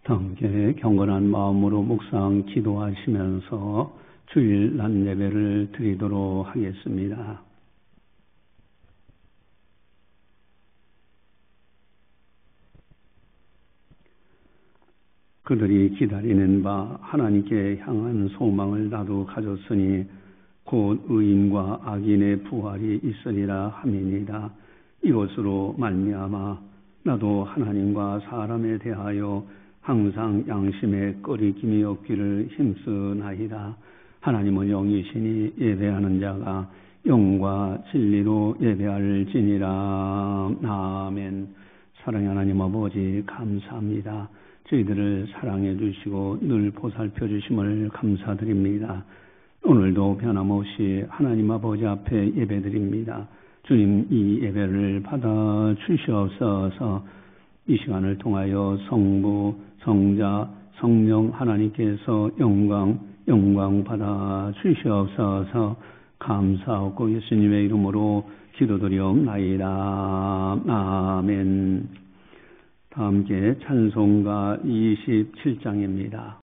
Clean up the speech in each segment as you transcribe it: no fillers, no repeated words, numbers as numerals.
다 함께 경건한 마음으로 묵상 기도하시면서 주일 낮 예배를 드리도록 하겠습니다. 그들이 기다리는 바 하나님께 향한 소망을 나도 가졌으니 곧 의인과 악인의 부활이 있으리라 함이니이다. 이것으로 말미암아 나도 하나님과 사람에 대하여 항상 양심에 꺼리낌이 없기를 힘쓰나이다. 하나님은 영이시니 예배하는 자가 영과 진리로 예배할지니라. 아멘. 사랑의 하나님 아버지 감사합니다. 저희들을 사랑해 주시고 늘 보살펴 주심을 감사드립니다. 오늘도 변함없이 하나님 아버지 앞에 예배드립니다. 주님, 이 예배를 받아 주시옵소서. 이 시간을 통하여 성부, 성자, 성령 하나님께서 영광 받아 주시옵소서. 감사하고 예수님의 이름으로 기도드리옵나이다. 아멘. 다 함께 찬송가 27장입니다.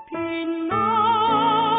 빛나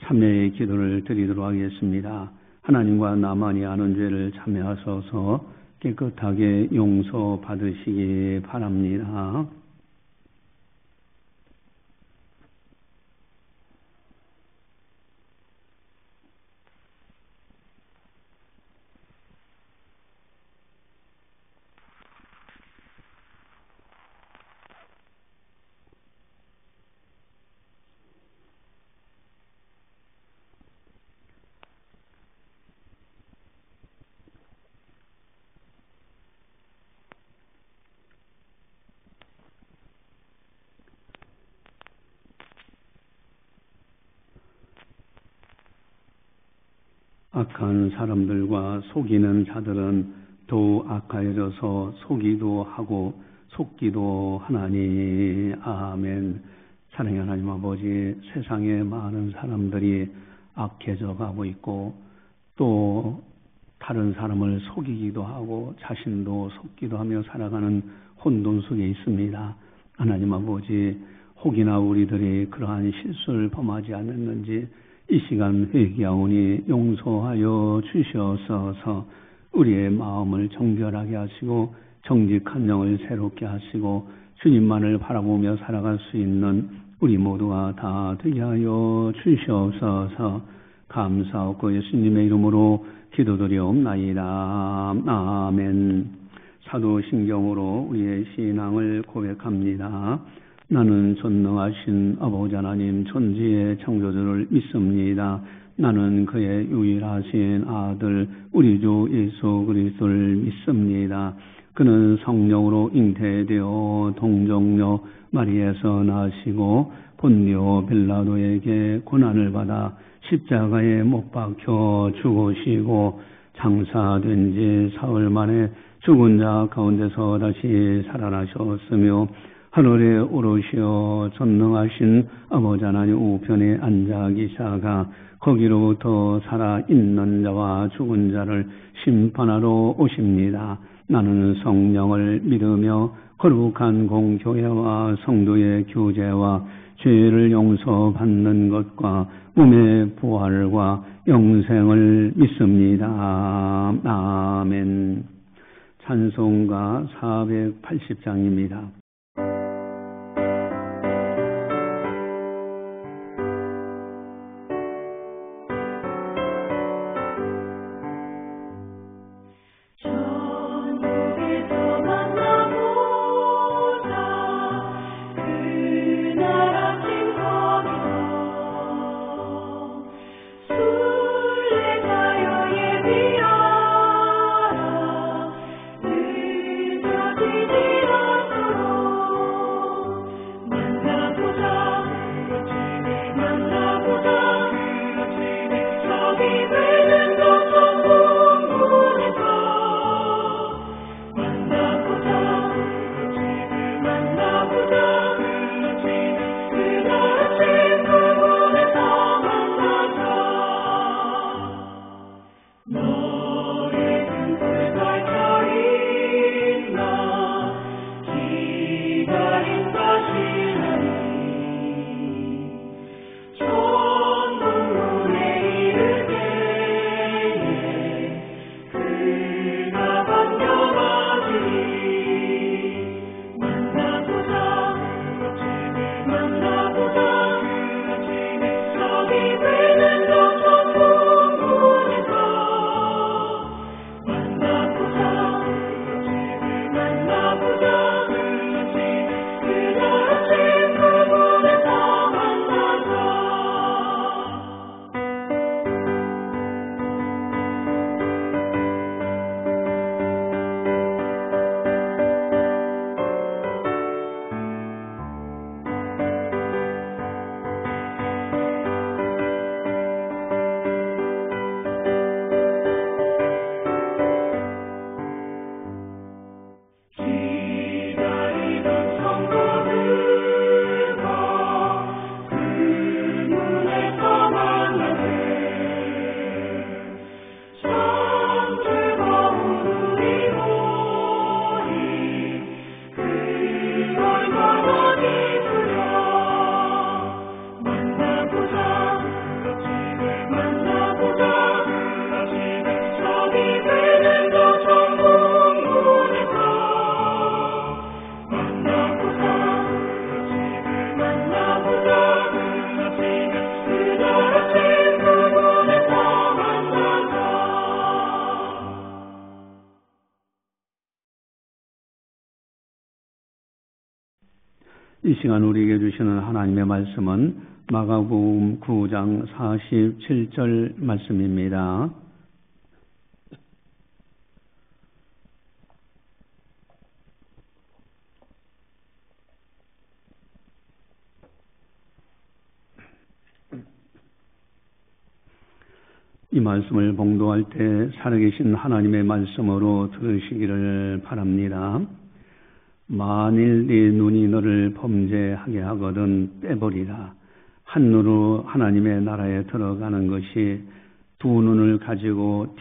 참회의 기도를 드리도록 하겠습니다. 하나님과 나만이 아는 죄를 참회하셔서 깨끗하게 용서받으시기 바랍니다. 악한 사람들과 속이는 자들은 더욱 악하여져서 속이도 하고 속기도 하나니. 아멘. 사랑의 하나님 아버지, 세상에 많은 사람들이 악해져 가고 있고 또 다른 사람을 속이기도 하고 자신도 속기도 하며 살아가는 혼돈 속에 있습니다. 하나님 아버지, 혹이나 우리들이 그러한 실수를 범하지 않았는지 이 시간 회개하오니 용서하여 주시옵소서. 우리의 마음을 정결하게 하시고 정직한 영을 새롭게 하시고 주님만을 바라보며 살아갈 수 있는 우리 모두가 다 되게 하여 주시옵소서. 감사하고 예수님의 이름으로 기도드리옵나이다. 아멘. 사도신경으로 우리의 신앙을 고백합니다. 나는 전능하신 아버지 하나님 천지의 창조주를 믿습니다. 나는 그의 유일하신 아들 우리 주 예수 그리스도를 믿습니다. 그는 성령으로 잉태되어 동정녀 마리에서 나시고 본디오 빌라도에게 고난을 받아 십자가에 못 박혀 죽으시고 장사된 지 사흘 만에 죽은 자 가운데서 다시 살아나셨으며 하늘에 오르시어 전능하신 아버지 하나님 우편에 앉아 계시다가 거기로부터 살아있는 자와 죽은 자를 심판하러 오십니다. 나는 성령을 믿으며 거룩한 공교회와 성도의 교제와 죄를 용서받는 것과 몸의 부활과 영생을 믿습니다. 아멘. 찬송가 480장입니다. 예비하라 늦어지지 않도록 이 시간 우리에게 주시는 하나님의 말씀은 마가복음 9장 47절 말씀입니다. 이 말씀을 봉독할 때 살아계신 하나님의 말씀으로 들으시기를 바랍니다. 만일 네 눈이 너를 범죄하게 하거든 빼버리라. 한 눈으로 하나님의 나라에 들어가는 것이 두 눈을 가지고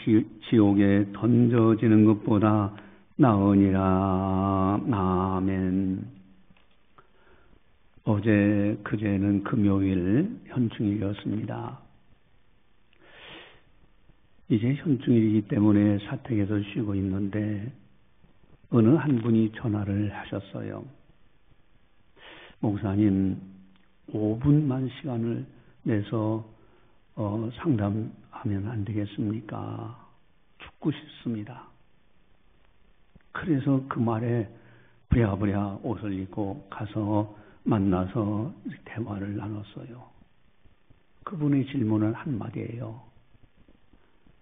지옥에 던져지는 것보다 나으니라. 아멘. 어제 그제는 금요일 현충일이었습니다. 이제 현충일이기 때문에 사택에서 쉬고 있는데 어느 한 분이 전화를 하셨어요. 목사님, 5분만 시간을 내서 상담하면 안 되겠습니까? 죽고 싶습니다. 그래서 그 말에 부랴부랴 옷을 입고 가서 만나서 대화를 나눴어요. 그분의 질문은 한마디예요.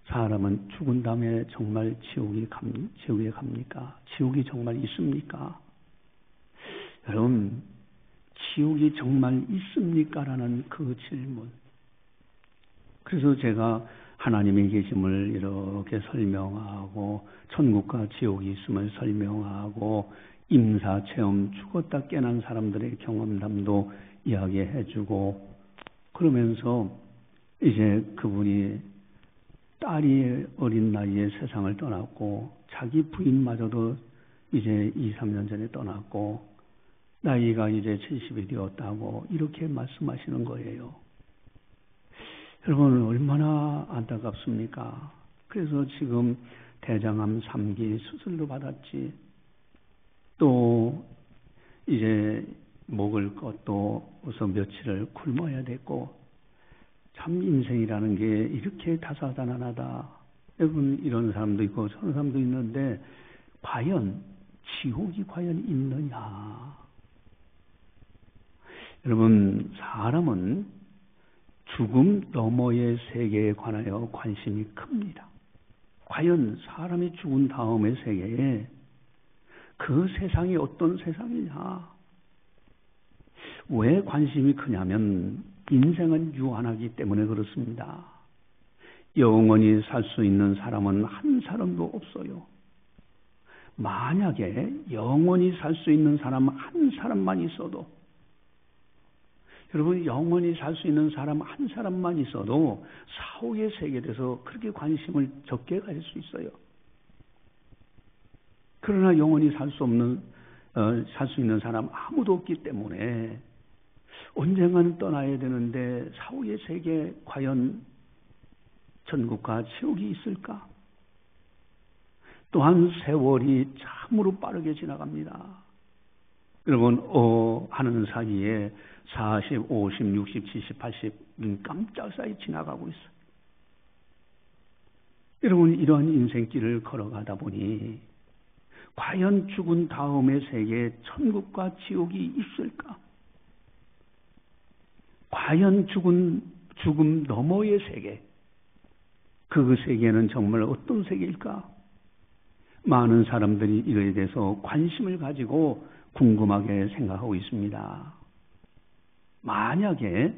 사람은 죽은 다음에 정말 지옥에 갑니까? 지옥이 정말 있습니까? 여러분, 지옥이 정말 있습니까? 라는 그 질문. 그래서 제가 하나님의 계심을 이렇게 설명하고 천국과 지옥이 있음을 설명하고 임사체험, 죽었다 깨난 사람들의 경험담도 이야기해주고 그러면서 이제 그분이 딸이 어린 나이에 세상을 떠났고 자기 부인마저도 이제 2, 3년 전에 떠났고 나이가 이제 70이 되었다고 이렇게 말씀하시는 거예요. 여러분 얼마나 안타깝습니까? 그래서 지금 대장암 3기 수술도 받았지. 또 이제 먹을 것도 우선 며칠을 굶어야 됐고 참 인생이라는 게 이렇게 다사다난하다. 여러분 이런 사람도 있고 저런 사람도 있는데 과연 지옥이 과연 있느냐. 여러분 사람은 죽음 너머의 세계에 관하여 관심이 큽니다. 과연 사람이 죽은 다음의 세계에 그 세상이 어떤 세상이냐. 왜 관심이 크냐면 인생은 유한하기 때문에 그렇습니다. 영원히 살 수 있는 사람은 한 사람도 없어요. 만약에 영원히 살 수 있는 사람 한 사람만 있어도 여러분 영원히 살 수 있는 사람 한 사람만 있어도 사후의 세계에 대해서 그렇게 관심을 적게 가질 수 있어요. 그러나 영원히 살 수 있는 사람 아무도 없기 때문에 언젠가는 떠나야 되는데 사후의 세계에 과연 천국과 지옥이 있을까? 또한 세월이 참으로 빠르게 지나갑니다. 여러분 하는 사이에 40, 50, 60, 70, 80 눈 깜짝 사이 지나가고 있어요. 여러분 이러한 인생길을 걸어가다 보니 과연 죽은 다음의 세계에 천국과 지옥이 있을까? 과연 죽음 너머의 세계, 그 세계는 정말 어떤 세계일까? 많은 사람들이 이거에 대해서 관심을 가지고 궁금하게 생각하고 있습니다. 만약에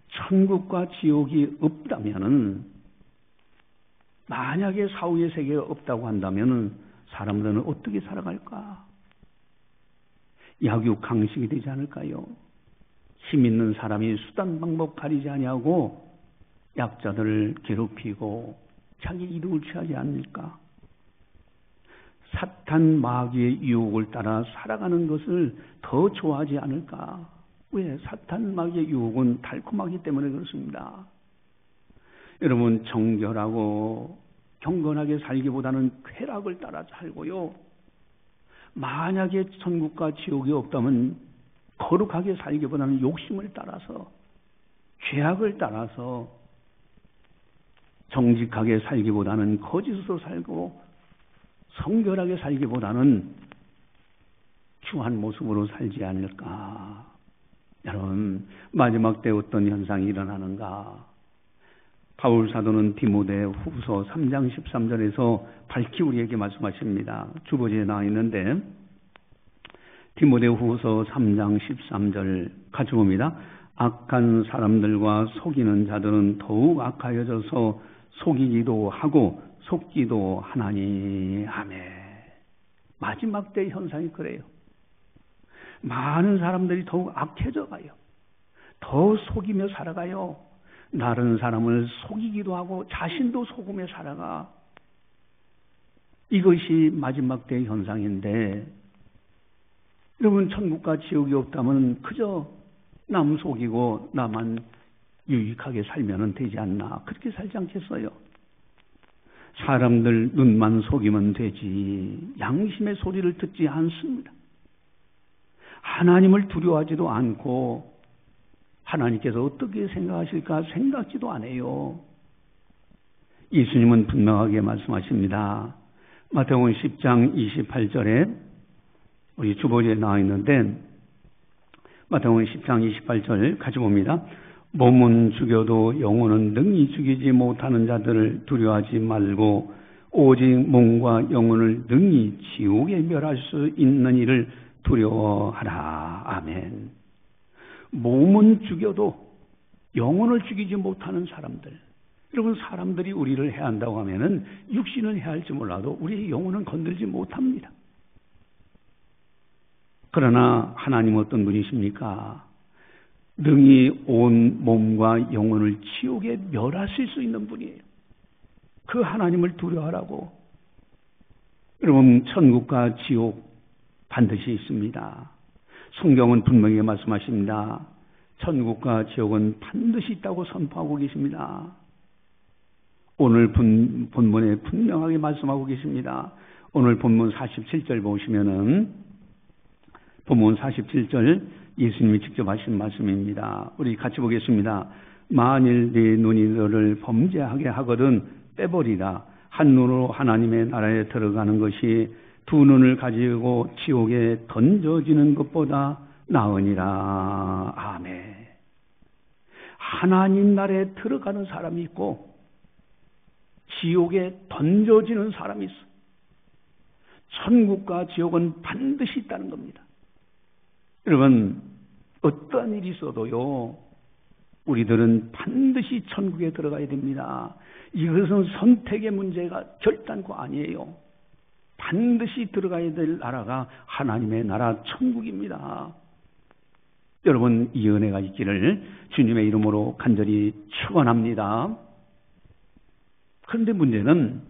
천국과 지옥이 없다면은, 만약에 사후의 세계가 없다고 한다면은 사람들은 어떻게 살아갈까? 약육강식이 되지 않을까요? 힘 있는 사람이 수단 방법 가리지 아니하고 약자들을 괴롭히고 자기 이득을 취하지 않을까? 사탄 마귀의 유혹을 따라 살아가는 것을 더 좋아하지 않을까? 왜? 사탄 마귀의 유혹은 달콤하기 때문에 그렇습니다. 여러분 정결하고 경건하게 살기보다는 쾌락을 따라 살고요. 만약에 천국과 지옥이 없다면 거룩하게 살기보다는 욕심을 따라서 죄악을 따라서 정직하게 살기보다는 거짓으로 살고 성결하게 살기보다는 추한 모습으로 살지 않을까? 여러분, 마지막 때 어떤 현상이 일어나는가? 바울 사도는 디모데 후서 3장 13절에서 밝히 우리에게 말씀하십니다. 주보지에 나와 있는데 디모데 후서 3장 13절 같이 봅니다. 악한 사람들과 속이는 자들은 더욱 악하여져서 속이기도 하고 속기도 하나니. 아멘. 마지막 때 현상이 그래요. 많은 사람들이 더욱 악해져 가요. 더 속이며 살아가요. 다른 사람을 속이기도 하고 자신도 속으며 살아가. 이것이 마지막 때의 현상인데, 여러분, 천국과 지옥이 없다면 그저 남 속이고 나만 유익하게 살면 되지 않나, 그렇게 살지 않겠어요? 사람들 눈만 속이면 되지 양심의 소리를 듣지 않습니다. 하나님을 두려워하지도 않고 하나님께서 어떻게 생각하실까 생각지도 않아요. 예수님은 분명하게 말씀하십니다. 마태복음 10장 28절에 우리 주보지에 나와 있는데, 마태복음 10장 28절 같이 봅니다. 몸은 죽여도 영혼은 능히 죽이지 못하는 자들을 두려워하지 말고 오직 몸과 영혼을 능히 지옥에 멸할 수 있는 이를 두려워하라. 아멘. 몸은 죽여도 영혼을 죽이지 못하는 사람들. 여러분, 사람들이 우리를 해한다고 하면은 육신은 해할지 몰라도 우리의 영혼은 건들지 못합니다. 그러나 하나님은 어떤 분이십니까? 능히 온 몸과 영혼을 지옥에 멸하실 수 있는 분이에요. 그 하나님을 두려워하라고. 여러분, 천국과 지옥 반드시 있습니다. 성경은 분명히 말씀하십니다. 천국과 지옥은 반드시 있다고 선포하고 계십니다. 오늘 본문에 분명하게 말씀하고 계십니다. 오늘 본문 47절 보시면은 본문 47절 예수님이 직접 하신 말씀입니다. 우리 같이 보겠습니다. 만일 네 눈이 너를 범죄하게 하거든 빼버리라. 한 눈으로 하나님의 나라에 들어가는 것이 두 눈을 가지고 지옥에 던져지는 것보다 나으니라. 아멘. 하나님 나라에 들어가는 사람이 있고 지옥에 던져지는 사람이 있어. 천국과 지옥은 반드시 있다는 겁니다. 여러분, 어떠한 일이 있어도요, 우리들은 반드시 천국에 들어가야 됩니다. 이것은 선택의 문제가 결단코 아니에요. 반드시 들어가야 될 나라가 하나님의 나라 천국입니다. 여러분, 이 은혜가 있기를 주님의 이름으로 간절히 축원합니다. 그런데 문제는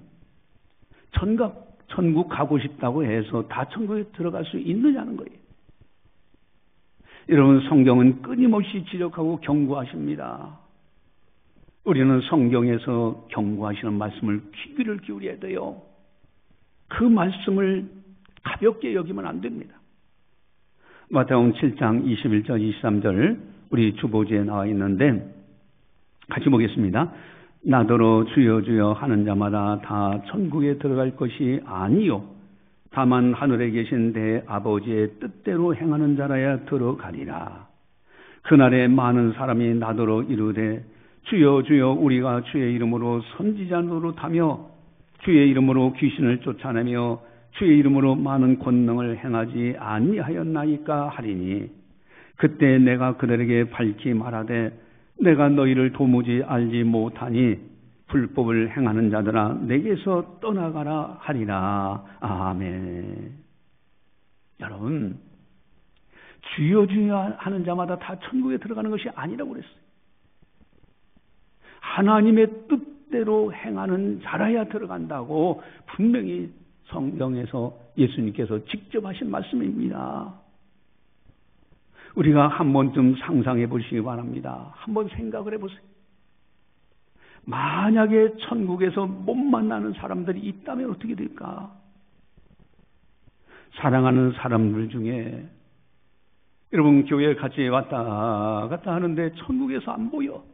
천국 가고 싶다고 해서 다 천국에 들어갈 수 있느냐는 거예요. 여러분, 성경은 끊임없이 지적하고 경고하십니다. 우리는 성경에서 경고하시는 말씀을 귀를 기울여야 돼요. 그 말씀을 가볍게 여기면 안 됩니다. 마태복음 7장 21절 23절 우리 주보지에 나와 있는데 같이 보겠습니다. 나더러 주여 주여 하는 자마다 다 천국에 들어갈 것이 아니요 다만 하늘에 계신 내 아버지의 뜻대로 행하는 자라야 들어가리라. 그날에 많은 사람이 나더러 이르되 주여 주여 우리가 주의 이름으로 선지자 노릇하며 주의 이름으로 귀신을 쫓아내며 주의 이름으로 많은 권능을 행하지 아니하였나이까 하리니 그때 내가 그들에게 밝히 말하되 내가 너희를 도무지 알지 못하니 불법을 행하는 자들아 내게서 떠나가라 하리라. 아멘. 여러분, 주여 주여 하는 자마다 다 천국에 들어가는 것이 아니라고 그랬어요. 하나님의 뜻대로 행하는 자라야 들어간다고 분명히 성경에서 예수님께서 직접 하신 말씀입니다. 우리가 한 번쯤 상상해 보시기 바랍니다. 한번 생각을 해보세요. 만약에 천국에서 못 만나는 사람들이 있다면 어떻게 될까? 사랑하는 사람들 중에 여러분 교회에 같이 왔다 갔다 하는데 천국에서 안 보여.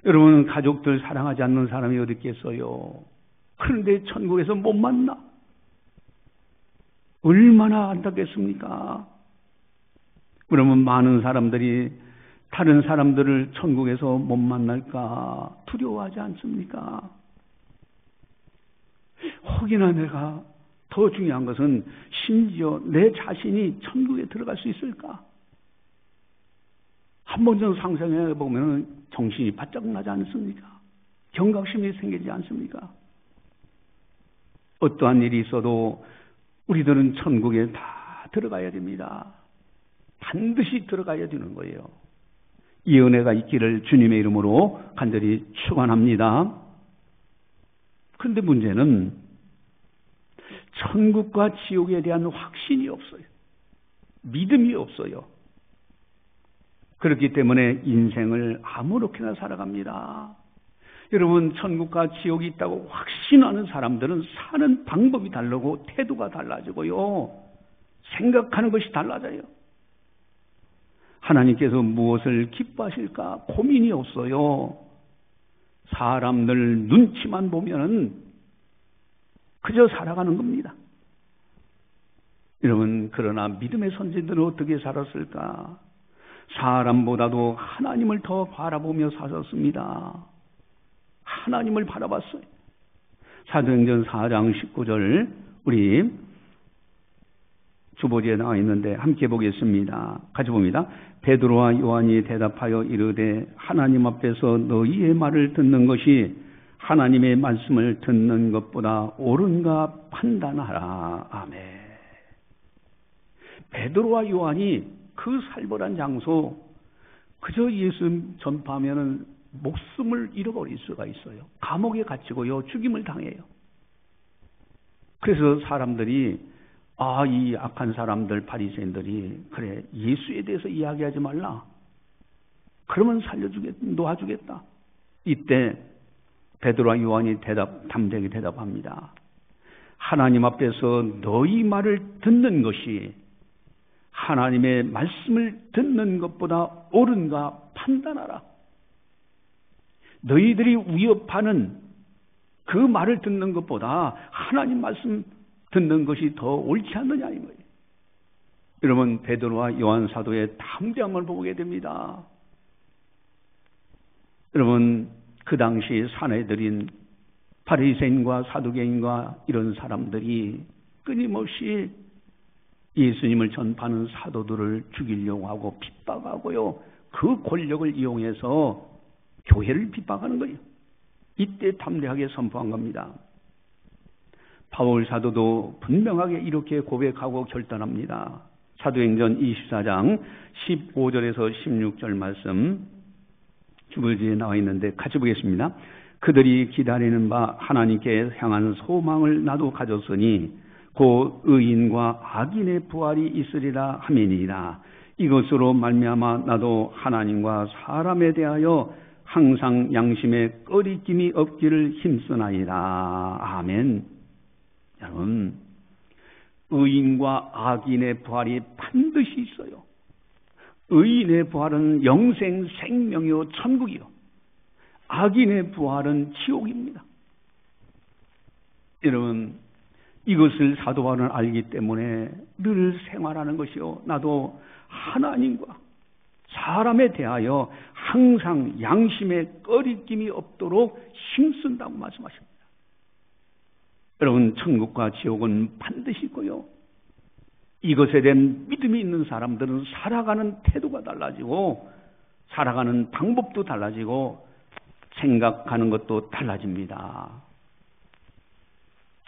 여러분 가족들 사랑하지 않는 사람이 어디 있겠어요? 그런데 천국에서 못 만나. 얼마나 안타깝습니까? 그러면 많은 사람들이 다른 사람들을 천국에서 못 만날까 두려워하지 않습니까? 혹이나 내가 더 중요한 것은 심지어 내 자신이 천국에 들어갈 수 있을까? 한 번 좀 상상해 보면 정신이 바짝 나지 않습니까? 경각심이 생기지 않습니까? 어떠한 일이 있어도 우리들은 천국에 다 들어가야 됩니다. 반드시 들어가야 되는 거예요. 이 은혜가 있기를 주님의 이름으로 간절히 축원합니다. 그런데 문제는 천국과 지옥에 대한 확신이 없어요. 믿음이 없어요. 그렇기 때문에 인생을 아무렇게나 살아갑니다. 여러분, 천국과 지옥이 있다고 확신하는 사람들은 사는 방법이 다르고 태도가 달라지고요. 생각하는 것이 달라져요. 하나님께서 무엇을 기뻐하실까 고민이 없어요. 사람들 눈치만 보면은 그저 살아가는 겁니다. 여러분, 그러나 믿음의 선진들은 어떻게 살았을까? 사람보다도 하나님을 더 바라보며 사셨습니다. 하나님을 바라봤어요. 사도행전 4장 19절 우리 주보지에 나와 있는데 함께 보겠습니다. 같이 봅니다. 베드로와 요한이 대답하여 이르되 하나님 앞에서 너희의 말을 듣는 것이 하나님의 말씀을 듣는 것보다 옳은가 판단하라. 아멘. 베드로와 요한이 그 살벌한 장소 그저 예수 전파하면은 목숨을 잃어버릴 수가 있어요. 감옥에 갇히고요. 죽임을 당해요. 그래서 사람들이 이 악한 사람들 바리새인들이 그래 예수에 대해서 이야기하지 말라. 그러면 놓아주겠다. 이때 베드로와 요한이 담대하게 대답합니다. 하나님 앞에서 너희 말을 듣는 것이 하나님의 말씀을 듣는 것보다 옳은가 판단하라. 너희들이 위협하는 그 말을 듣는 것보다 하나님 말씀 듣는 것이 더 옳지 않느냐 이 거예요. 여러분, 베드로와 요한 사도의 담대함을 보게 됩니다. 여러분, 그 당시 사내들인 바리새인과 사두개인과 이런 사람들이 끊임없이 예수님을 전파하는 사도들을 죽이려고 하고 핍박하고요. 그 권력을 이용해서 교회를 핍박하는 거예요. 이때 담대하게 선포한 겁니다. 바울 사도도 분명하게 이렇게 고백하고 결단합니다. 사도행전 24장 15절에서 16절 말씀 주보지에 나와 있는데 같이 보겠습니다. 그들이 기다리는 바 하나님께 향한 소망을 나도 가졌으니 곧 의인과 악인의 부활이 있으리라 하매니이다. 이것으로 말미암아 나도 하나님과 사람에 대하여 항상 양심에 꺼리낌이 없기를 힘쓰나이다. 아멘. 여러분, 의인과 악인의 부활이 반드시 있어요. 의인의 부활은 영생 생명이요 천국이요. 악인의 부활은 지옥입니다. 여러분, 이것을 사도 바울은 알기 때문에 늘 생활하는 것이요. 나도 하나님과 사람에 대하여 항상 양심에 꺼리낌이 없도록 힘쓴다고 말씀하십니다. 여러분, 천국과 지옥은 반드시 있고요. 이것에 대한 믿음이 있는 사람들은 살아가는 태도가 달라지고 살아가는 방법도 달라지고 생각하는 것도 달라집니다.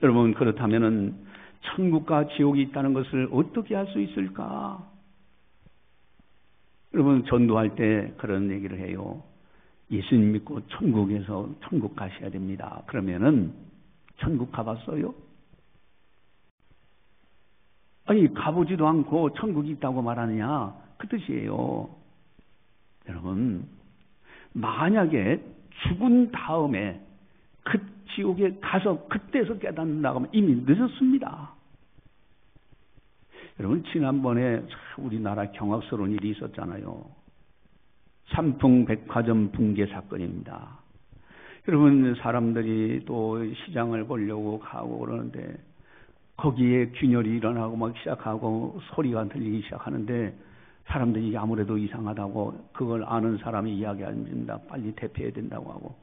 여러분, 그렇다면은 천국과 지옥이 있다는 것을 어떻게 할 수 있을까? 여러분, 전도할 때 그런 얘기를 해요. 예수님 믿고 천국에서 천국 가셔야 됩니다. 그러면은 천국 가봤어요? 아니, 가보지도 않고 천국이 있다고 말하느냐? 그 뜻이에요. 여러분, 만약에 죽은 다음에 그 지옥에 가서 그때서 깨닫는다고 하면 이미 늦었습니다. 여러분, 지난번에 우리나라 경악스러운 일이 있었잖아요. 삼풍백화점 붕괴 사건입니다. 여러분, 사람들이 또 시장을 보려고 가고 그러는데 거기에 균열이 일어나고 막 시작하고 소리가 들리기 시작하는데 사람들이 아무래도 이상하다고 그걸 아는 사람이 이야기합니다. 빨리 대피해야 된다고 하고.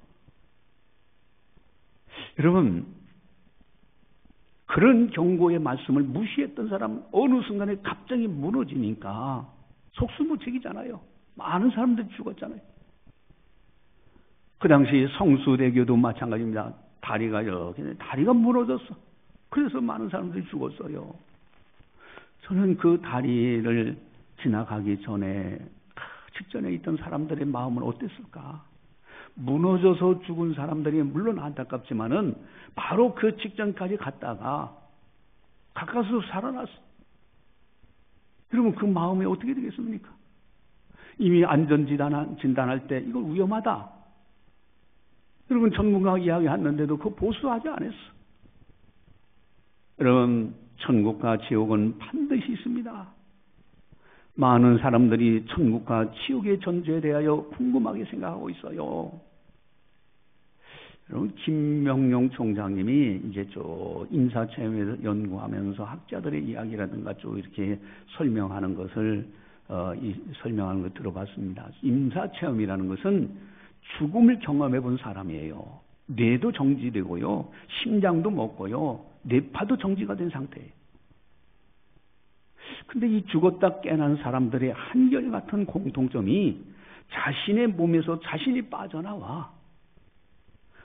여러분, 그런 경고의 말씀을 무시했던 사람 어느 순간에 갑자기 무너지니까 속수무책이잖아요. 많은 사람들이 죽었잖아요. 그 당시 성수대교도 마찬가지입니다. 다리가 무너졌어. 그래서 많은 사람들이 죽었어요. 저는 그 다리를 지나가기 전에 직전에 있던 사람들의 마음은 어땠을까? 무너져서 죽은 사람들이 물론 안타깝지만은 바로 그 직전까지 갔다가 가까스로 살아났어. 여러분 그 마음이 어떻게 되겠습니까? 이미 안전진단할 때 이거 위험하다. 여러분 전문가가 이야기했는데도 그거 보수하지 않았어. 여러분 천국과 지옥은 반드시 있습니다. 많은 사람들이 천국과 지옥의 존재에 대하여 궁금하게 생각하고 있어요. 여러분 김명룡 총장님이 이제 쭉 인사체험에서 연구하면서 학자들의 이야기라든가 쭉 이렇게 설명하는 것을 설명하는 걸 들어봤습니다. 인사체험이라는 것은 죽음을 경험해 본 사람이에요. 뇌도 정지되고요, 심장도 멎고요, 뇌파도 정지가 된 상태예요. 근데 이 죽었다 깨난 사람들의 한결같은 공통점이 자신의 몸에서 자신이 빠져나와.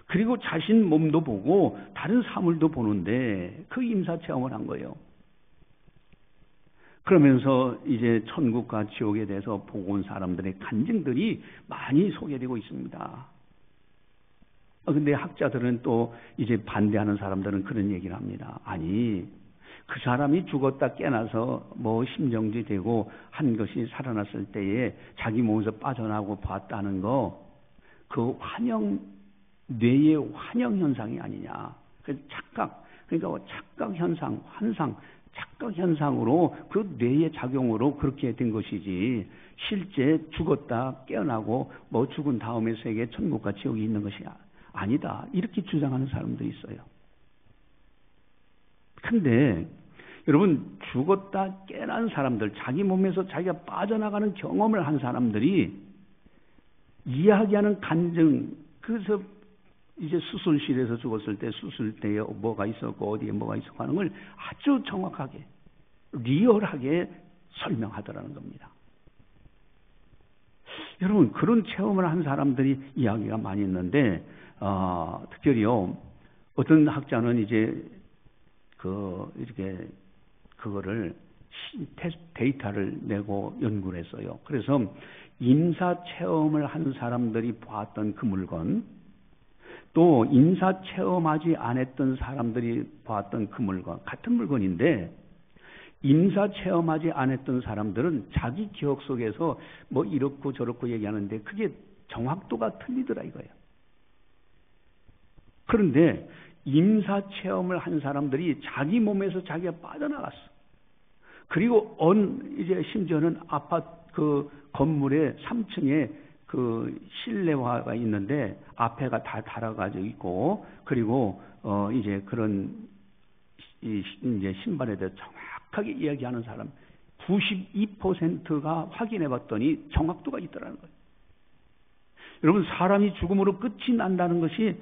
그리고 자신 몸도 보고 다른 사물도 보는데 그 임사체험을 한 거예요. 그러면서 이제 천국과 지옥에 대해서 보고 온 사람들의 간증들이 많이 소개되고 있습니다. 근데 학자들은 또 이제 반대하는 사람들은 그런 얘기를 합니다. 아니, 그 사람이 죽었다 깨나서 뭐 심정지 되고 한 것이 살아났을 때에 자기 몸에서 빠져나오고 봤다는 거, 그 뇌의 환영 현상이 아니냐. 그 착각, 그러니까 착각 현상, 환상, 착각 현상으로 그 뇌의 작용으로 그렇게 된 것이지 실제 죽었다 깨어나고 뭐 죽은 다음의 세계 천국과 지옥이 있는 것이 아니다. 이렇게 주장하는 사람도 있어요. 근데 여러분 죽었다 깨난 사람들, 자기 몸에서 자기가 빠져나가는 경험을 한 사람들이 이야기하는 간증, 그래서 이제 수술실에서 죽었을 때 수술대에 뭐가 있었고 어디에 뭐가 있었고 하는 걸 아주 정확하게 리얼하게 설명하더라는 겁니다. 여러분 그런 체험을 한 사람들이 이야기가 많이 있는데 특별히요 어떤 학자는 이제 이렇게 그거를 데이터를 내고 연구를 했어요. 그래서 임사 체험을 한 사람들이 보았던 그 물건, 또 임사 체험하지 않았던 사람들이 보았던 그 물건, 같은 물건인데 임사 체험하지 않았던 사람들은 자기 기억 속에서 뭐 이렇고 저렇고 얘기하는데 그게 정확도가 틀리더라 이거예요. 그런데 임사 체험을 한 사람들이 자기 몸에서 자기가 빠져나갔어. 그리고 이제 심지어는 아파트 그 건물의 3층에 그 실내화가 있는데 앞에가 다 달아가지고 있고, 그리고 이제 그런 이제 신발에 대해 정확하게 이야기하는 사람 92%가 확인해봤더니 정확도가 있더라는 거예요. 여러분 사람이 죽음으로 끝이 나는 것이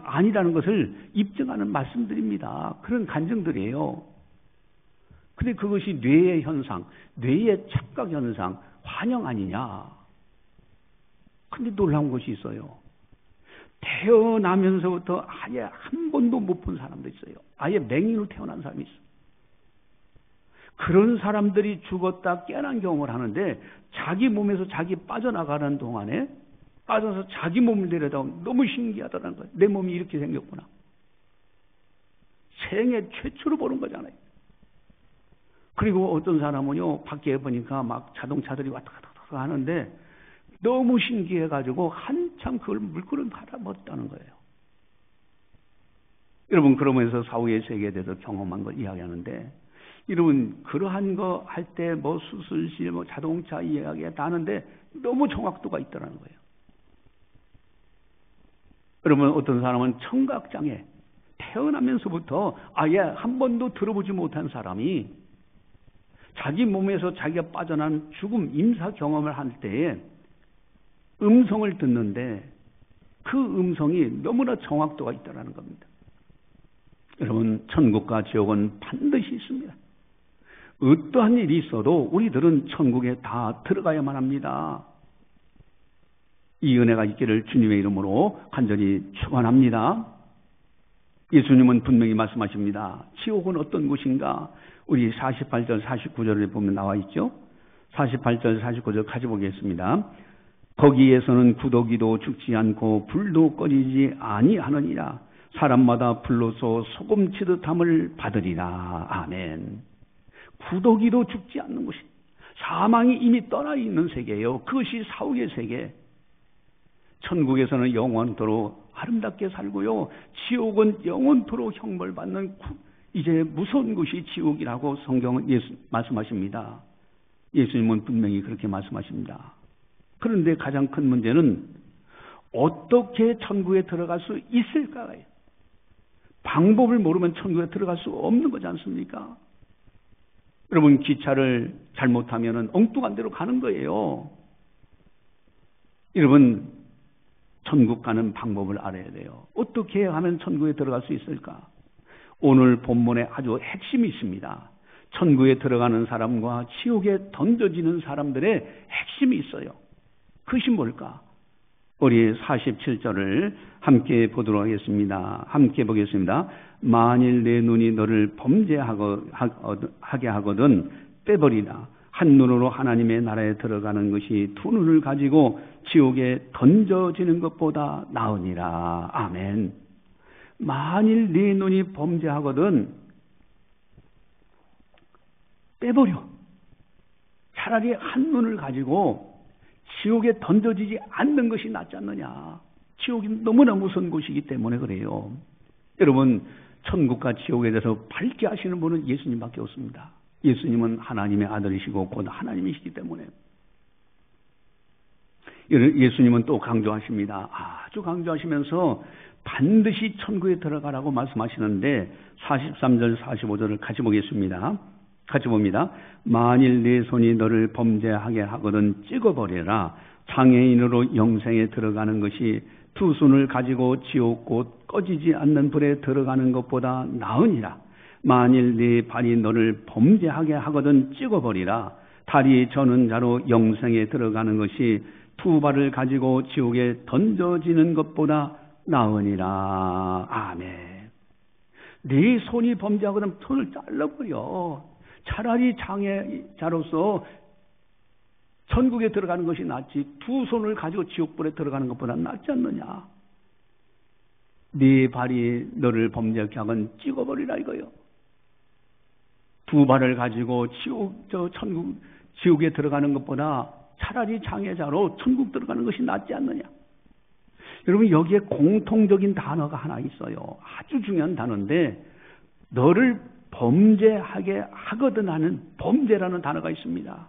아니라는 것을 입증하는 말씀드립니다. 그런 간증들이에요. 근데 그것이 뇌의 현상, 뇌의 착각 현상, 환영 아니냐. 근데 놀라운 것이 있어요. 태어나면서부터 아예 한 번도 못 본 사람도 있어요. 아예 맹인으로 태어난 사람이 있어요. 그런 사람들이 죽었다 깨어난 경험을 하는데 자기 몸에서 자기 빠져나가는 동안에 빠져서 자기 몸을 내려다보면 너무 신기하다는 거예요. 내 몸이 이렇게 생겼구나. 생애 최초로 보는 거잖아요. 그리고 어떤 사람은요, 밖에 보니까 막 자동차들이 왔다 갔다 하는데 너무 신기해가지고 한참 그걸 물끄러미 바라봤다는 거예요. 여러분, 그러면서 사후의 세계에 대해서 경험한 걸 이야기하는데, 여러분, 그러한 거 할 때 뭐 수술실, 뭐 자동차 이야기가 다 하는데 너무 정확도가 있다는 거예요. 여러분, 어떤 사람은 청각장애, 태어나면서부터 아예 한 번도 들어보지 못한 사람이 자기 몸에서 자기가 빠져난 죽음, 임사 경험을 할 때에 음성을 듣는데 그 음성이 너무나 정확도가 있다는 겁니다. 여러분, 천국과 지옥은 반드시 있습니다. 어떠한 일이 있어도 우리들은 천국에 다 들어가야만 합니다. 이 은혜가 있기를 주님의 이름으로 간절히 축원합니다. 예수님은 분명히 말씀하십니다. 지옥은 어떤 곳인가? 우리 48절, 49절에 보면 나와 있죠. 48절, 49절 같이 보겠습니다. 거기에서는 구더기도 죽지 않고 불도 꺼지지 아니하느니라. 사람마다 불로서 소금치듯함을 받으리라. 아멘. 구더기도 죽지 않는 곳이, 사망이 이미 떠나 있는 세계예요. 그것이 사후의 세계. 천국에서는 영원토록 아름답게 살고요, 지옥은 영원토록 형벌받는 이제 무서운 곳이 지옥이라고 성경은 말씀하십니다. 예수님은 분명히 그렇게 말씀하십니다. 그런데 가장 큰 문제는 어떻게 천국에 들어갈 수 있을까요? 방법을 모르면 천국에 들어갈 수 없는 거지 않습니까? 여러분, 기차를 잘못하면 엉뚱한 데로 가는 거예요. 여러분, 천국 가는 방법을 알아야 돼요. 어떻게 하면 천국에 들어갈 수 있을까? 오늘 본문에 아주 핵심이 있습니다. 천국에 들어가는 사람과 지옥에 던져지는 사람들의 핵심이 있어요. 그것이 뭘까? 우리 47절을 함께 보도록 하겠습니다. 함께 보겠습니다. 만일 내 눈이 너를 범죄하게 하거든 빼버리라. 한 눈으로 하나님의 나라에 들어가는 것이 두 눈을 가지고 지옥에 던져지는 것보다 나으니라. 아멘. 만일 네 눈이 범죄하거든 빼버려. 차라리 한 눈을 가지고 지옥에 던져지지 않는 것이 낫지 않느냐. 지옥이 너무나 무서운 곳이기 때문에 그래요. 여러분, 천국과 지옥에 대해서 밝게 하시는 분은 예수님밖에 없습니다. 예수님은 하나님의 아들이시고 곧 하나님이시기 때문에. 예수님은 또 강조하십니다. 아주 강조하시면서 반드시 천국에 들어가라고 말씀하시는데 43절 45절을 같이 보겠습니다. 같이 봅니다. 만일 네 손이 너를 범죄하게 하거든 찍어버려라. 장애인으로 영생에 들어가는 것이 두 손을 가지고 지옥 곧 꺼지지 않는 불에 들어가는 것보다 나으니라. 만일 네 발이 너를 범죄하게 하거든 찍어버리라. 다리 저는 자로 영생에 들어가는 것이 두 발을 가지고 지옥에 던져지는 것보다 나으니라. 아멘. 네 손이 범죄하거든 손을 잘라버려. 차라리 장애자로서 천국에 들어가는 것이 낫지 두 손을 가지고 지옥불에 들어가는 것보다 낫지 않느냐. 네 발이 너를 범죄하게 하건 찍어버리라 이거요. 두 발을 가지고 지옥에 들어가는 것보다 차라리 장애자로 천국 들어가는 것이 낫지 않느냐. 여러분, 여기에 공통적인 단어가 하나 있어요. 아주 중요한 단어인데 너를 범죄하게 하거든 하는 범죄라는 단어가 있습니다.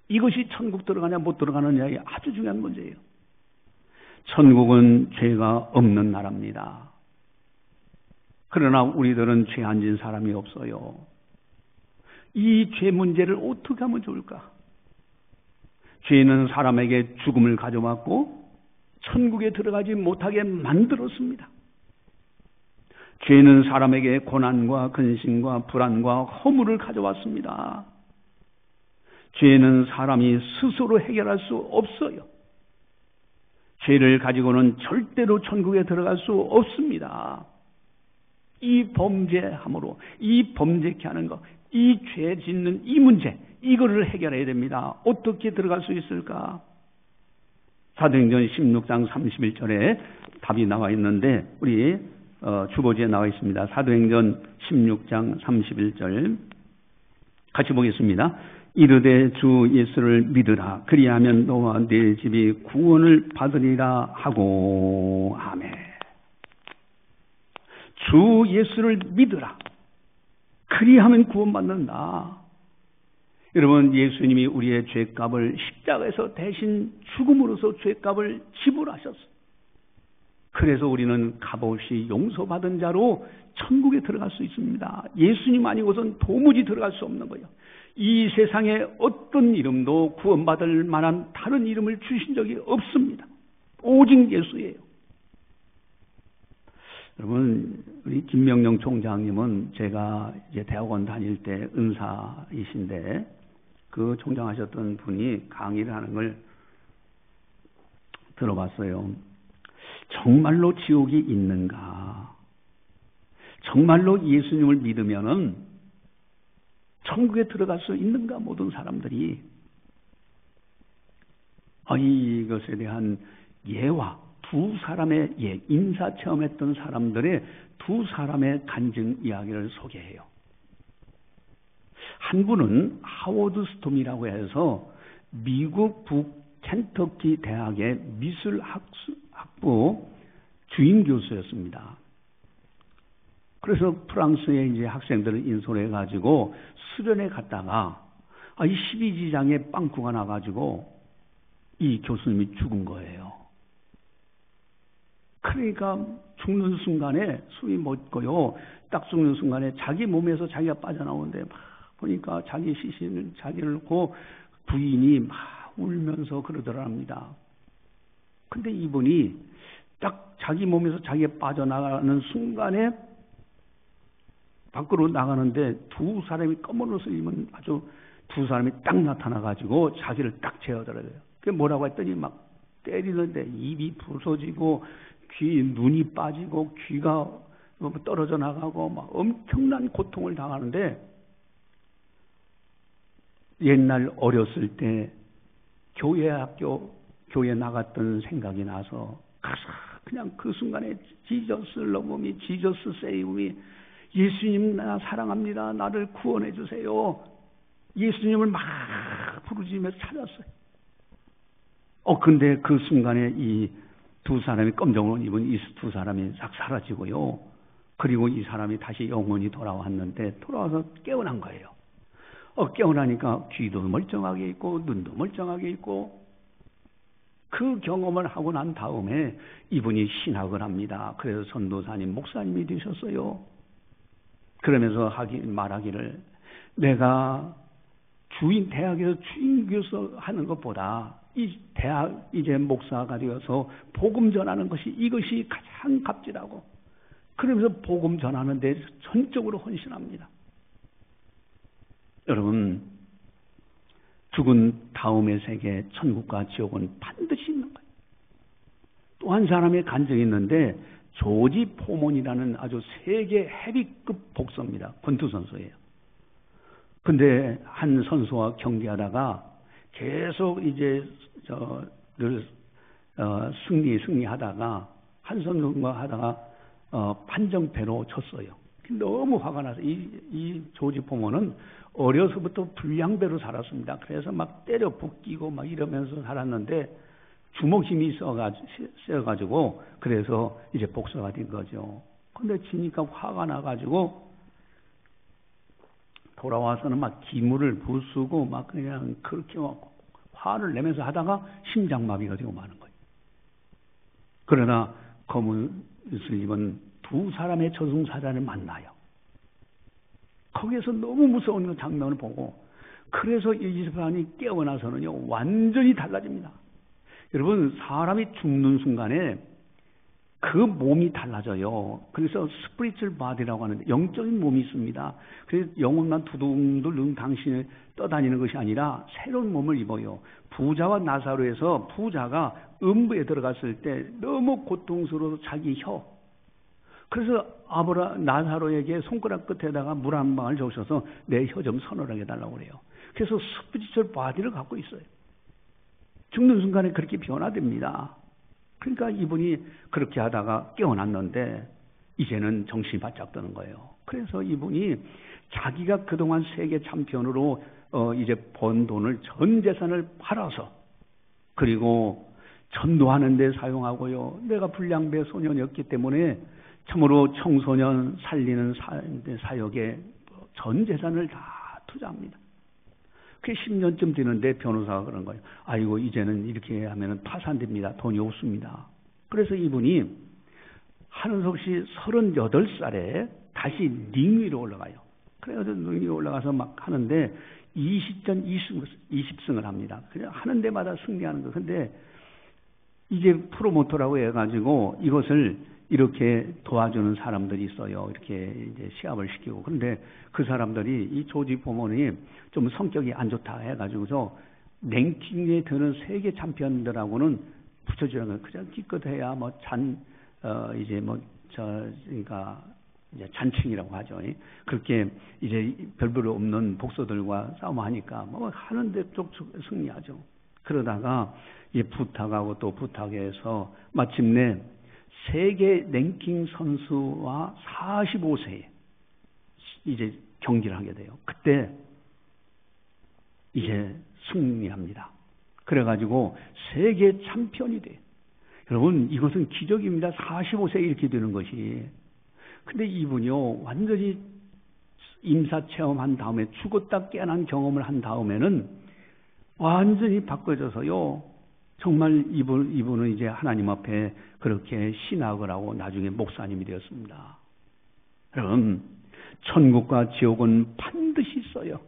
이것이 천국 들어가냐 못 들어가느냐의 아주 중요한 문제예요. 천국은 죄가 없는 나라입니다. 그러나 우리들은 죄 안 진 사람이 없어요. 이 죄 문제를 어떻게 하면 좋을까? 죄는 사람에게 죽음을 가져왔고 천국에 들어가지 못하게 만들었습니다. 죄는 사람에게 고난과 근심과 불안과 허물을 가져왔습니다. 죄는 사람이 스스로 해결할 수 없어요. 죄를 가지고는 절대로 천국에 들어갈 수 없습니다. 이 범죄함으로, 이 범죄케 하는 것, 이 죄 짓는 이 문제, 이거를 해결해야 됩니다. 어떻게 들어갈 수 있을까? 사도행전 16장 31절에 답이 나와 있는데 우리 주보지에 나와 있습니다. 사도행전 16장 31절 같이 보겠습니다. 이르되 주 예수를 믿으라. 그리하면 너와 네 집이 구원을 받으리라 하고. 아멘. 주 예수를 믿으라. 그리하면 구원받는다. 여러분, 예수님이 우리의 죄값을 십자가에서 대신 죽음으로써 죄값을 지불하셨어요. 그래서 우리는 값없이 용서받은 자로 천국에 들어갈 수 있습니다. 예수님 아니고선 도무지 들어갈 수 없는 거예요. 이 세상에 어떤 이름도 구원받을 만한 다른 이름을 주신 적이 없습니다. 오직 예수예요. 여러분, 우리 김명령 총장님은 제가 이제 대학원 다닐 때 은사이신데 그 총장하셨던 분이 강의를 하는 걸 들어봤어요. 정말로 지옥이 있는가? 정말로 예수님을 믿으면은 천국에 들어갈 수 있는가? 모든 사람들이. 이것에 대한 예와 두 사람의 인사 체험했던 사람들의 두 사람의 간증 이야기를 소개해요. 한 분은 하워드 스톰이라고 해서 미국 북켄터키 대학의 미술학부 주임 교수였습니다. 그래서 프랑스에 이제 학생들을 인솔해 가지고 수련회 갔다가 이 12지장에 빵꾸가 나가지고 이 교수님이 죽은 거예요. 그러니까 죽는 순간에 숨이 멎고요. 딱 죽는 순간에 자기 몸에서 자기가 빠져나오는데 막 보니까 자기 시신을 자기를 놓고 부인이 막 울면서 그러더랍니다. 근데 이분이 딱 자기 몸에서 자기가 빠져나가는 순간에 밖으로 나가는데 두 사람이 검은 옷을 입은 아주 두 사람이 딱 나타나가지고 자기를 딱 재어들어요. 그게 뭐라고 했더니 막 때리는데 입이 부서지고 눈이 빠지고 귀가 떨어져 나가고 막 엄청난 고통을 당하는데 옛날 어렸을 때 교회 나갔던 생각이 나서 그냥 그 순간에 지저스 러브미 지저스 세이브미 예수님 나 사랑합니다. 나를 구원해 주세요. 예수님을 막 부르짖으면서 찾았어요. 근데 그 순간에 이 두 사람이 검정 옷 입은 이 두 사람이 싹 사라지고요. 그리고 이 사람이 다시 영혼이 돌아왔는데 돌아와서 깨어난 거예요. 깨어나니까 귀도 멀쩡하게 있고 눈도 멀쩡하게 있고 그 경험을 하고 난 다음에 이분이 신학을 합니다. 그래서 전도사님, 목사님이 되셨어요. 그러면서 말하기를 내가 대학에서 주임 교수 하는 것보다 이 대학 이제 목사가 되어서 복음 전하는 이것이 가장 값지다고 그러면서 복음 전하는 데 전적으로 헌신합니다. 여러분, 죽은 다음의 세계 천국과 지옥은 반드시 있는 거예요. 또 한 사람의 간증이 있는데 조지 포먼이라는 아주 세계 헤비급 복서입니다. 권투 선수예요. 근데 한 선수와 경기하다가 계속 이제 승리하다가 한 선수가 하다가 판정패로 졌어요. 너무 화가 나서 이 조지 포먼은 어려서부터 불량배로 살았습니다. 그래서 막 때려 붓기고 막 이러면서 살았는데 주먹 힘이 세어가지고 그래서 이제 복서가 된 거죠. 근데 지니까 화가 나가지고 돌아와서는 막 기물을 부수고 막 그냥 그렇게 화를 내면서 하다가 심장마비가 되고 마는 거예요. 그러나 검은 옷을 입은 두 사람의 저승사자를 만나요. 거기에서 너무 무서운 장면을 보고 그래서 이 사람이 깨어나서는요 완전히 달라집니다. 여러분, 사람이 죽는 순간에 그 몸이 달라져요. 그래서 스피리추얼 바디라고 하는데 영적인 몸이 있습니다. 그래서 영혼만 두둥두둥 당신을 떠다니는 것이 아니라 새로운 몸을 입어요. 부자와 나사로에서 부자가 음부에 들어갔을 때 너무 고통스러워서 자기 그래서 나사로에게 손가락 끝에다가 물 한 방울 적셔서 내 혀 좀 서늘하게 해달라고 그래요. 그래서 스피리추얼 바디를 갖고 있어요. 죽는 순간에 그렇게 변화됩니다. 그러니까 이분이 그렇게 하다가 깨어났는데 이제는 정신이 바짝 드는 거예요. 그래서 이분이 자기가 그동안 세계 챔피언으로 이제 번 돈을 전 재산을 팔아서 그리고 전도하는 데 사용하고요. 내가 불량배 소년이었기 때문에 참으로 청소년 살리는 사역에 전 재산을 다 투자합니다. 그게 10년쯤 되는데 변호사가 그런 거예요. 아이고 이제는 이렇게 하면 파산됩니다. 돈이 없습니다. 그래서 이분이 한은석 씨 38살에 다시 링 위로 올라가요. 그래가지고 링 위로 올라가서 막 하는데 20전 20승을 합니다. 그냥 하는 데마다 승리하는 거. 근데 이게 프로모터라고 해가지고 이것을 이렇게 도와주는 사람들이 있어요. 이렇게 이제 시합을 시키고. 그런데 그 사람들이 이 조지 포먼이 좀 성격이 안 좋다 해가지고서 랭킹에 드는 세계 챔피언들하고는 붙여주는 거예요. 그냥 기껏해야 뭐 그러니까 이제 잔층이라고 하죠. 그렇게 이제 별별 없는 복서들과 싸움하니까 뭐 하는데 쭉 승리하죠. 그러다가 부탁하고 또 부탁해서 마침내 세계 랭킹 선수와 45세에 이제 경기를 하게 돼요. 그때 이제 승리합니다. 그래가지고 세계 챔피언이 돼요. 여러분, 이것은 기적입니다. 45세에 이렇게 되는 것이. 근데 이분이요, 완전히 임사 체험한 다음에 죽었다 깨어난 경험을 한 다음에는 완전히 바꿔져서요, 정말 이분은 이제 하나님 앞에 그렇게 신학을 하고 나중에 목사님이 되었습니다. 여러분, 천국과 지옥은 반드시 있어요.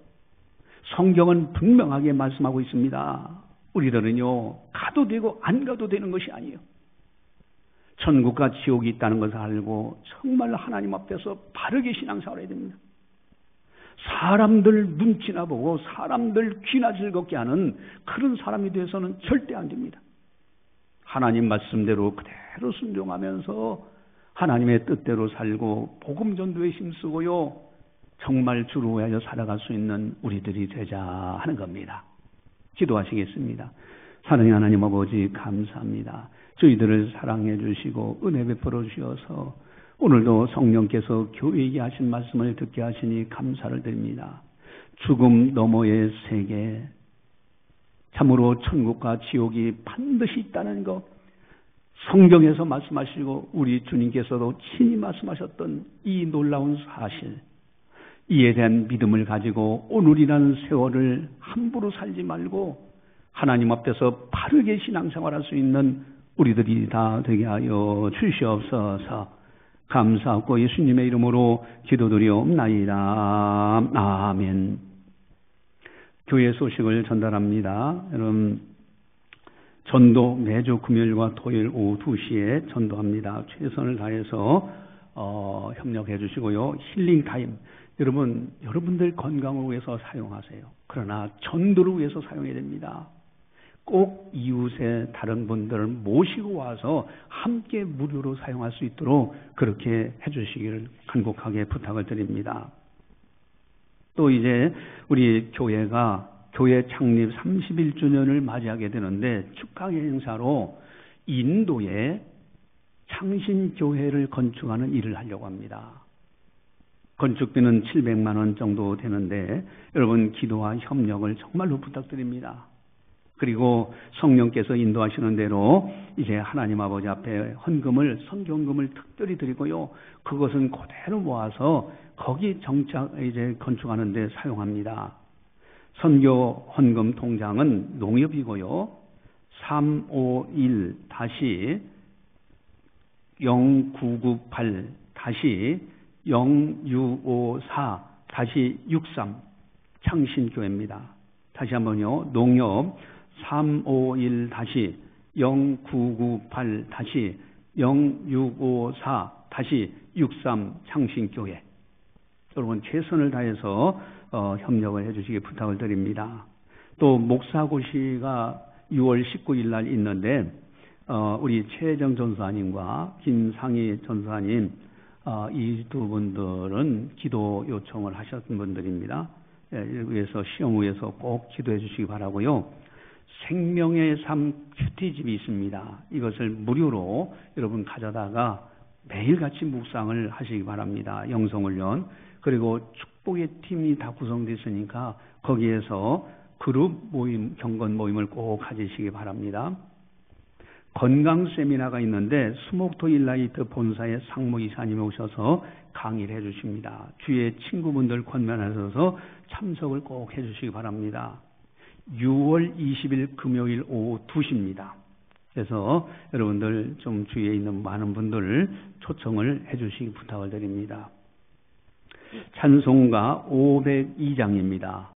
성경은 분명하게 말씀하고 있습니다. 우리들은요, 가도 되고 안 가도 되는 것이 아니에요. 천국과 지옥이 있다는 것을 알고 정말 하나님 앞에서 바르게 신앙생활을 해야 됩니다. 사람들 눈치나 보고 사람들 귀나 즐겁게 하는 그런 사람이 되어서는 절대 안 됩니다. 하나님 말씀대로 그대로 순종하면서 하나님의 뜻대로 살고 복음 전도에 힘쓰고요, 정말 주를 위하여 살아갈 수 있는 우리들이 되자 하는 겁니다. 기도하시겠습니다. 사랑의 하나님 아버지, 감사합니다. 저희들을 사랑해 주시고 은혜 베풀어 주셔서 오늘도 성령께서 교회에게 하신 말씀을 듣게 하시니 감사를 드립니다. 죽음 너머의 세계, 참으로 천국과 지옥이 반드시 있다는 것, 성경에서 말씀하시고 우리 주님께서도 친히 말씀하셨던 이 놀라운 사실, 이에 대한 믿음을 가지고 오늘이라는 세월을 함부로 살지 말고 하나님 앞에서 바르게 신앙생활할 수 있는 우리들이 다 되게 하여 주시옵소서. 감사하고 예수님의 이름으로 기도드리옵나이다. 아멘. 교회 소식을 전달합니다. 여러분, 전도 매주 금요일과 토요일 오후 2시에 전도합니다. 최선을 다해서 협력해 주시고요. 힐링 타임, 여러분, 여러분들 건강을 위해서 사용하세요. 그러나 전도를 위해서 사용해야 됩니다. 꼭 이웃의 다른 분들을 모시고 와서 함께 무료로 사용할 수 있도록 그렇게 해주시기를 간곡하게 부탁을 드립니다. 또 이제 우리 교회가 교회 창립 31주년을 맞이하게 되는데 축하 행사로 인도에 창신교회를 건축하는 일을 하려고 합니다. 건축비는 700만 원 정도 되는데 여러분, 기도와 협력을 정말로 부탁드립니다. 그리고 성령께서 인도하시는 대로 이제 하나님 아버지 앞에 헌금을, 선교헌금을 특별히 드리고요, 그것은 그대로 모아서 거기 정착 이제 건축하는 데 사용합니다. 선교 헌금 통장은 농협이고요, 351-0998-0654-63 창신교회입니다. 다시 한번요. 농협 351-0998-0654-63 창신교회. 여러분, 최선을 다해서 협력을 해주시기 부탁을 드립니다. 또 목사고시가 6월 19일 날 있는데 우리 최혜정 전사님과 김상희 전사님, 이 두 분들은 기도 요청을 하셨던 분들입니다. 위해서 시험 위해서 꼭 기도해 주시기 바라고요. 생명의 삶 큐티집이 있습니다. 이것을 무료로 여러분 가져다가 매일같이 묵상을 하시기 바랍니다. 영성훈련, 그리고 축복의 팀이 다 구성되어 있으니까 거기에서 그룹 모임, 경건 모임을 꼭 가지시기 바랍니다. 건강 세미나가 있는데 수목토일 라이트 본사의 상무 이사님이 오셔서 강의를 해주십니다. 주위에 친구분들 권면하셔서 참석을 꼭 해주시기 바랍니다. 6월 20일 금요일 오후 2시입니다. 그래서 여러분들 좀 주위에 있는 많은 분들 초청을 해주시기 부탁을 드립니다. 찬송가 502장입니다.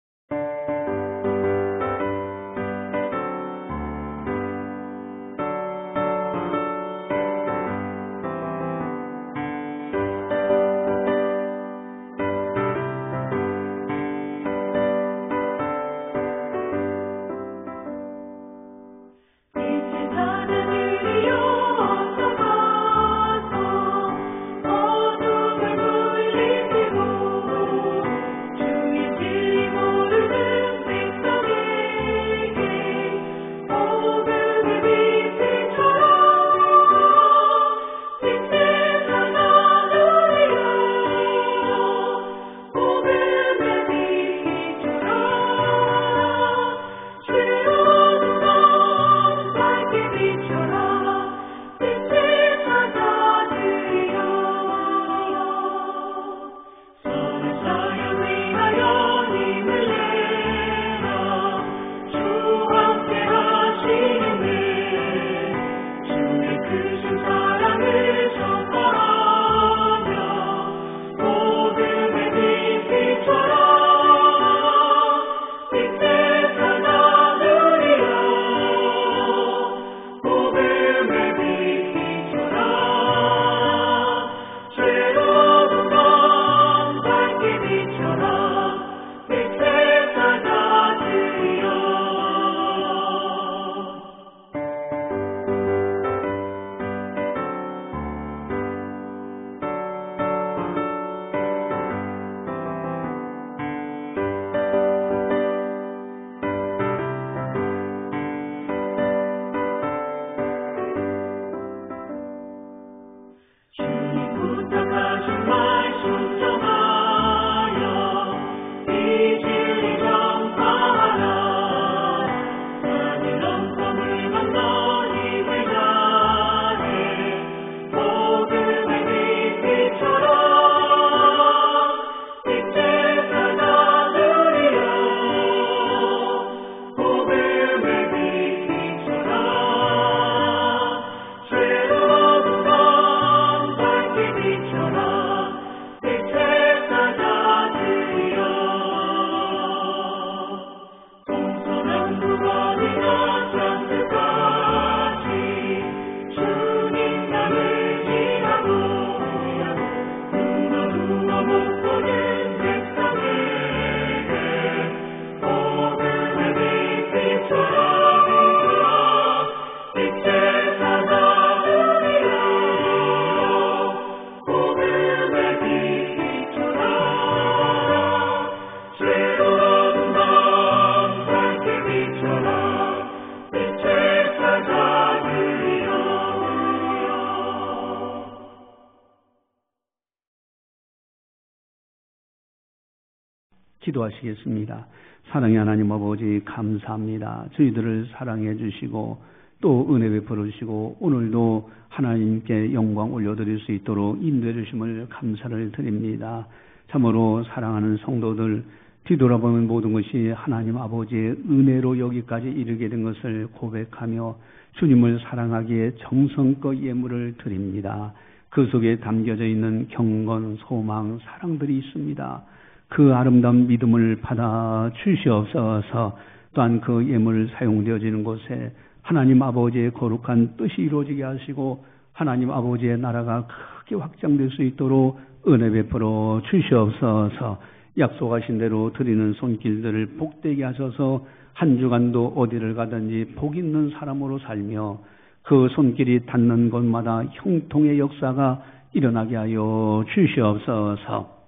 기도하시겠습니다. 사랑의 하나님 아버지 감사합니다. 저희들을 사랑해 주시고 또 은혜 베풀어 주시고 오늘도 하나님께 영광 올려드릴 수 있도록 인도해 주심을 감사를 드립니다. 참으로 사랑하는 성도들 뒤돌아보면 모든 것이 하나님 아버지의 은혜로 여기까지 이르게 된 것을 고백하며 주님을 사랑하기에 정성껏 예물을 드립니다. 그 속에 담겨져 있는 경건, 소망, 사랑들이 있습니다. 그 아름다운 믿음을 받아 주시옵소서. 또한 그 예물 사용되어지는 곳에 하나님 아버지의 거룩한 뜻이 이루어지게 하시고 하나님 아버지의 나라가 크게 확장될 수 있도록 은혜 베풀어 주시옵소서. 약속하신 대로 드리는 손길들을 복되게 하셔서 한 주간도 어디를 가든지 복 있는 사람으로 살며 그 손길이 닿는 곳마다 형통의 역사가 일어나게 하여 주시옵소서.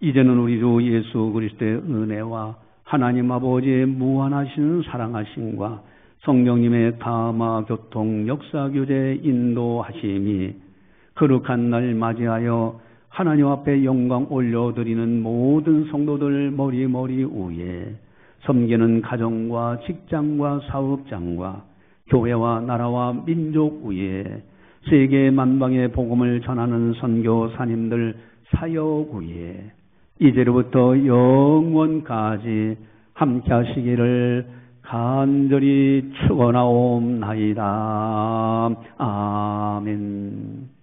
이제는 우리 주 예수 그리스도의 은혜와 하나님 아버지의 무한하신 사랑하심과 성령님의 감화 교통 역사 교제 인도하심이 거룩한 날 맞이하여 하나님 앞에 영광 올려드리는 모든 성도들 머리 위에 섬기는 가정과 직장과 사업장과 교회와 나라와 민족 위에 세계 만방의 복음을 전하는 선교사님들 사역 위에 이제로부터 영원까지 함께 하시기를 간절히 축원하옵나이다. 아멘.